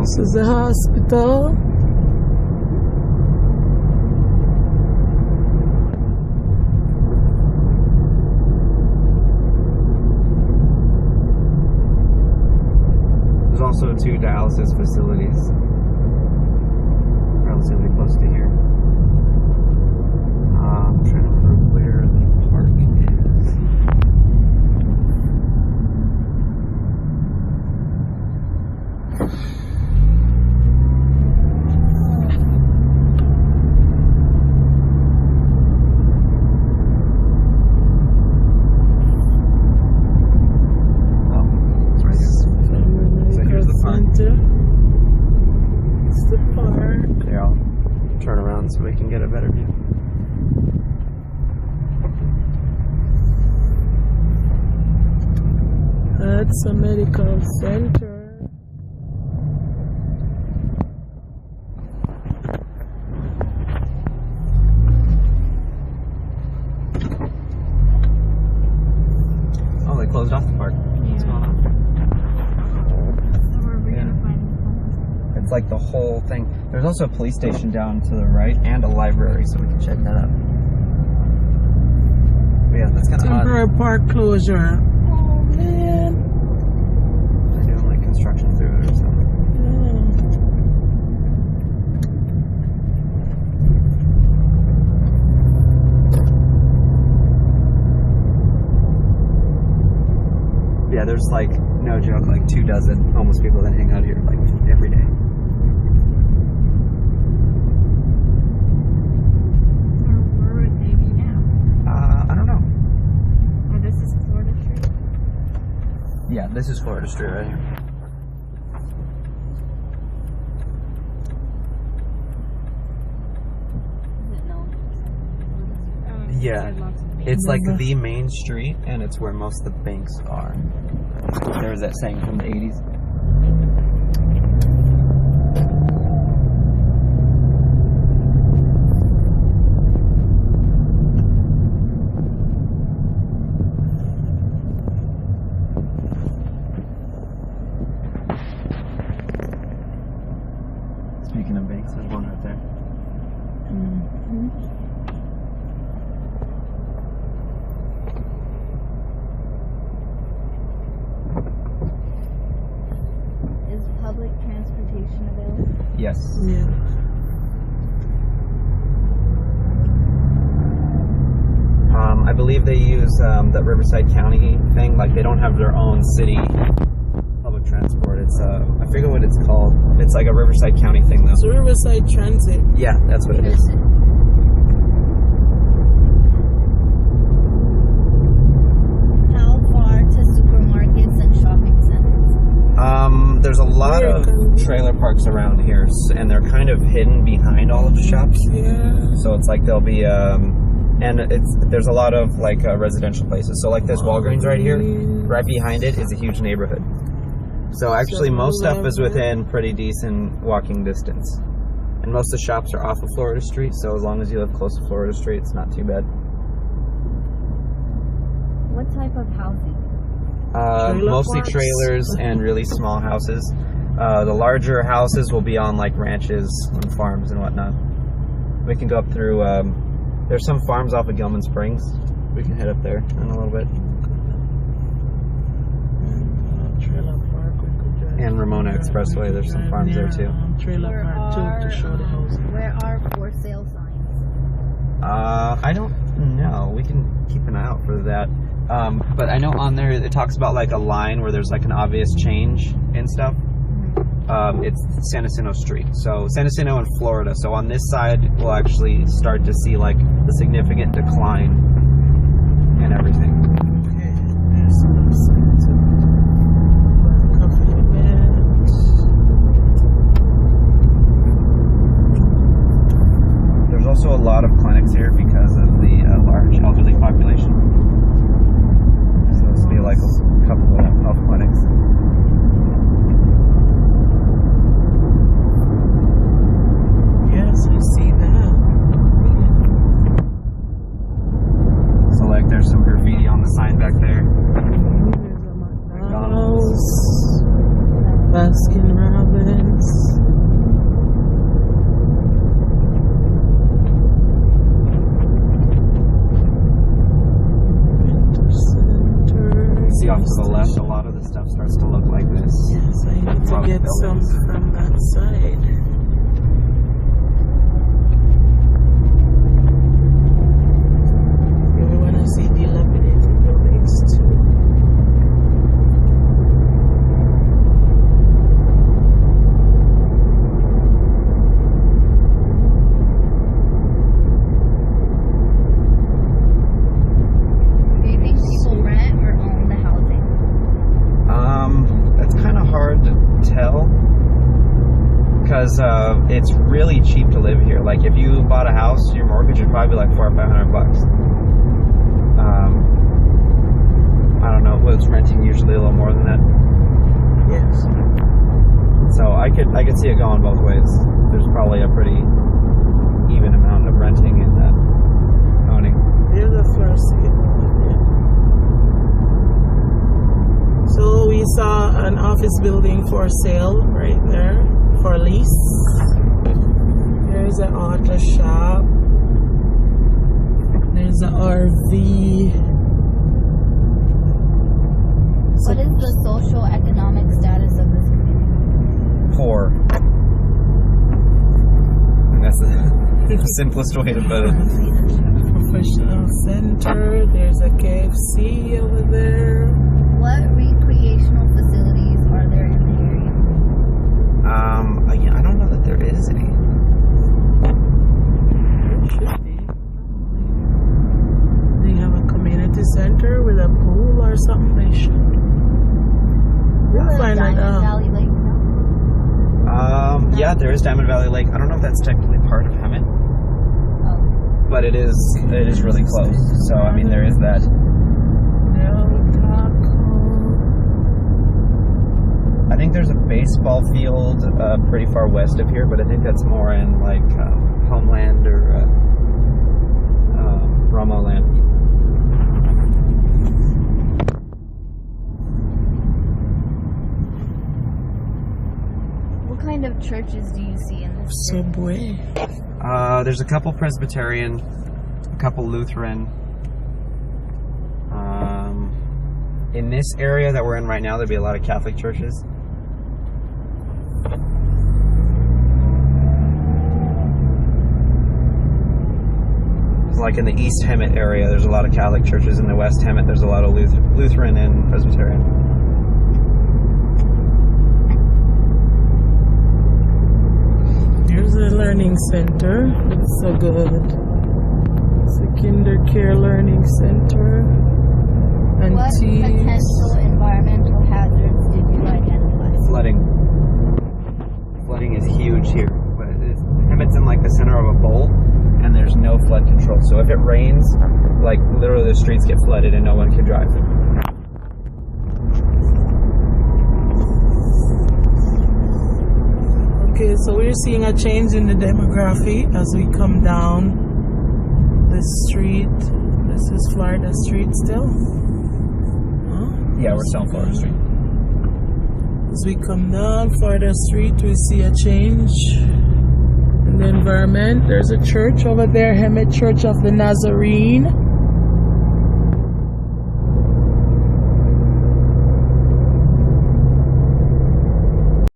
This is a hospital. There's also 2 dialysis facilities relatively close to here. I'm trying to remember where the park is. Oh, it's right here. So here's the park. It's the park. Here, I'll turn around so we can get a better view. That's a medical center. Oh, they closed off the park. What's going on? So where are we gonna find these? It's like the whole thing. There's also a police station down to the right and a library, so we can check that out. But yeah, that's kind of odd. Temporary park closure. Oh man. They're doing like construction through it or something. Yeah, there's like, no joke, like 24 homeless people that hang out here like every day. So where would they be now? I don't know. Oh, this is Florida Street. Yeah, this is Florida Street right here. Is it known? Yeah, it's like the main street, and it's where most of the banks are. There was that saying from the 80s. Speaking of banks, there's one right there. Is public transportation available? Yes. Yeah. I believe they use the Riverside County thing. Like, they don't have their own city public transport. It's I forget what it's called. It's like a Riverside County thing, though. It's Riverside Transit. Yeah, that's what it is. How far to supermarkets and shopping centers? There's a lot of trailer parks around here, and they're kind of hidden behind all of the shops. Yeah. So it's like there'll be and there's a lot of like residential places. So like this Walgreens right here, right behind it is a huge neighborhood. So actually most stuff is within pretty decent walking distance. And most of the shops are off of Florida Street, so as long as you live close to Florida Street, it's not too bad. What type of housing? Mostly parks? trailers and really small houses. The larger houses will be on like ranches and farms and whatnot. We can go up through, there's some farms off of Gilman Springs. We can head up there in a little bit. Trailer park. We could drive. And Ramona Expressway, there's some farms there too. Trailer park too, to show the housing. Where are for sale signs? I don't know. We can keep an eye out for that. But I know on there it talks about like a line where there's like an obvious change and stuff. It's San Jacinto Street. So San Jacinto in Florida. So on this side, we'll actually start to see like the significant decline in everything. Okay, there's some center. Coffee beds. There's also a lot of clinics here because of the large elderly population. So this will be like a couple of health clinics. Yes, I see that. So like there's some graffiti on the sign back there. There's a McDonald's, Baskin Robbins. see off to the left, a lot of the stuff starts to look like this. Yes, I need to Lot of get some buildings. from that side. Yeah, we want to see dilapidated buildings too. Do you think people rent or own the housing? That's kind of hard to tell because it's really cheap to live here. Like if you bought a house, your mortgage would probably be like $400 or $500. I don't know. Was renting usually a little more than that? Yes. So I could see it going both ways. There's probably a pretty even amount of renting and owning. There's a first sale. So we saw an office building for sale right there for lease. There's an auto shop. There's an RV. What is the social economic status of this community? Poor. And that's the simplest way to put it. Professional center. There's a KFC over there. What recreational facilities are there in the area? I don't know that there is any. There should be. They have a community center with a pool or something. They should. We'll The find that Diamond out. Valley Lake? Yeah, there is Diamond Valley Lake. I don't know if that's technically part of Hemet, Oh. but it is really close. So I mean, there is that. I think there's a baseball field pretty far west of here, but I think that's more in like Homeland or Romo land. What kind of churches do you see in this city? Subway. There's a couple Presbyterian, a couple Lutheran. In this area that we're in right now, there'd be a lot of Catholic churches. So like in the East Hemet area, there's a lot of Catholic churches. In the West Hemet, there's a lot of Lutheran and Presbyterian. Here's a learning center. It's so good. It's a kinder care learning center. And What potential environmental hazards did you identify? Flooding. Flooding is huge here. But Hemet's in like the center of a bowl, and there's no flood control. So if it rains, like literally the streets get flooded and no one can drive. Okay, so we're seeing a change in the demography as we come down the street. This is Florida Street still. Yeah, we're still on Florida Street. As we come down Florida Street, we see a change in the environment. There's a church over there, Hemet Church of the Nazarene.